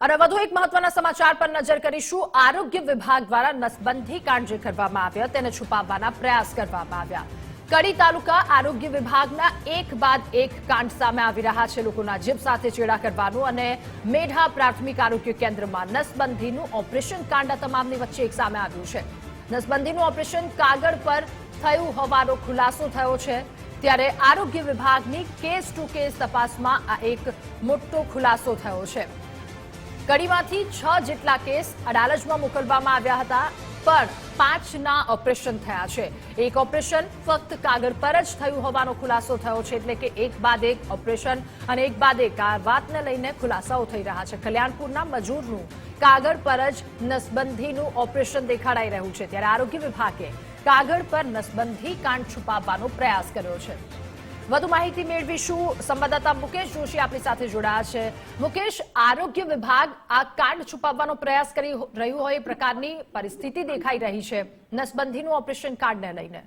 અને વધુ એક મહત્વના સમાચાર પર નજર કરીશું। આરોગ્ય વિભાગ દ્વારા નસબંધી કાંડ જે કરવામાં આવ્યા તેને છુપાવવાના પ્રયાસ કરવામાં આવ્યા। કડી તાલુકા આરોગ્ય વિભાગના એક બાદ એક કાંડ સામે આવી રહ્યા છે। લોકોના જીવ સાથે ચેડા કરવાનું અને મેઢા પ્રાથમિક આરોગ્ય કેન્દ્રમાં નસબંધીનું ઓપરેશન કાંડ તમામની વચ્ચે એક સામે આવ્યું છે। નસબંધીનું ઓપરેશન કાગળ પર થયું હોવાનો ખુલાસો થયો છે। ત્યારે આરોગ્ય વિભાગની કેસ ટુ કેસ તપાસમાં આ એક મોટો ખુલાસો થયો છે। કડીમાંથી 6 જેટલા કેસ અડાલજમાં મોકલવામાં આવ્યા હતા, પણ 5ના ઓપરેશન થયા છે। એક ઓપરેશન ફક્ત કાગળ પર જ થયું હોવાનો ખુલાસો થયો છે, એટલે કે એક બાદ એક ઓપરેશન અને એક બાદ એક આ વાતને લઈને ખુલાસાઓ થઈ રહ્યા છે। કલ્યાણપુરના મજૂરનું કાગળ પર જ નસબંધીનું ઓપરેશન દેખાડાઈ રહ્યું છે, ત્યારે આરોગ્ય વિભાગે કાગળ પર નસબંધી કાંડ છુપાવવાનો પ્રયાસ કર્યો છે। વધુ માહિતી મેળવીશું। સંવાદદાતા મુકેશ જોશી આપણી સાથે જોડાયા છે। મુકેશ, આરોગ્ય વિભાગ આ કાંડ છુપાવવાનો પ્રયાસ કરી રહ્યું હોય એ પ્રકારની પરિસ્થિતિ દેખાઈ રહી છે નસબંધીનું ઓપરેશન કાંડને લઈને।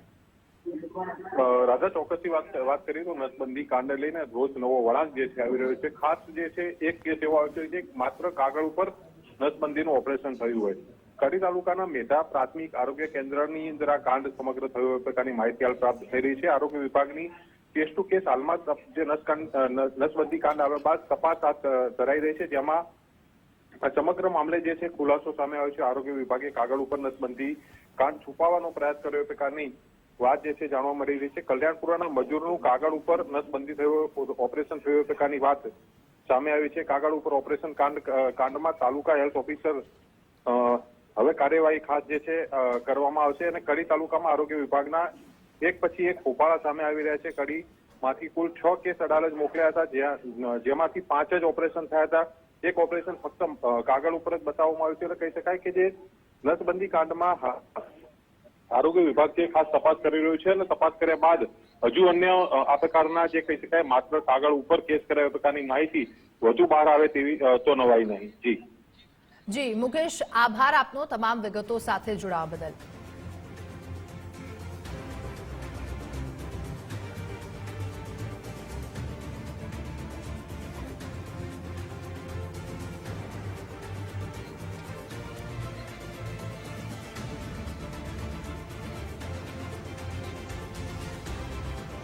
રાજા, ચોક્કસથી વાત કરીએ તો નસબંધી કાંડને લઈને રોજ નવો વળાંક જે છે આવી રહ્યો છે। ખાસ જે છે એક કેસ એવો આવ્યો છે કે માત્ર કાગળ ઉપર નસબંધીનું ઓપરેશન થયું હોય। કડી તાલુકાના મેઢા પ્રાથમિક આરોગ્ય કેન્દ્રની અંદર આ કાંડ સમગ્ર થયો પ્રકારની માહિતી હાલ પ્રાપ્ત થઈ રહી છે। આરોગ્ય વિભાગની કેસ ટુ કેસ હાલમાં જે નસબંધી કાંડ આવ્યા બાદ તપાસ હાથ ધરાઈ રહી છે, જેમાં સમગ્ર મામલે જે છે ખુલાસો સામે આવ્યો છે। આરોગ્ય વિભાગે કાગળ ઉપર નસબંધી કાંડ છુપાવવાનો પ્રયાસ કર્યો એ પ્રકારની વાત જે છે જાણવા મળી રહી છે। કલ્યાણપુરાના મજૂરનું કાગળ ઉપર નસબંધી થયો ઓપરેશન થયું એ પ્રકારની વાત સામે આવી છે। કાગળ ઉપર ઓપરેશન કાંડમાં તાલુકા હેલ્થ ઓફિસર હવે કાર્યવાહી ખાસ જે છે કરવામાં આવશે અને કડી તાલુકામાં આરોગ્ય વિભાગના એક પછી એક ફોફાળા સામે આવી રહ્યા છે। કડીમાંથી કુલ 6 કેસ અડાલજ મોકલ્યા હતા, જેમાંથી 5 જ ઓપરેશન થયા હતા। એક ઓપરેશન ફક્ત કાગળ ઉપર જ બતાવવામાં આવ્યું છે। એટલે કહી શકાય કે જે નસબંધી કાંડમાં આરોગ્ય વિભાગ છે ખાસ તપાસ કરી રહ્યું છે અને તપાસ કર્યા બાદ હજુ અન્ય આ પ્રકારના જે કહી શકાય માત્ર કાગળ ઉપર કેસ કર્યા પ્રકારની માહિતી વધુ બહાર આવે તેવી તો નવાઈ નહીં। જી મુકેશ, આભાર આપનો તમામ વિગતો સાથે જોડાવા બદલ।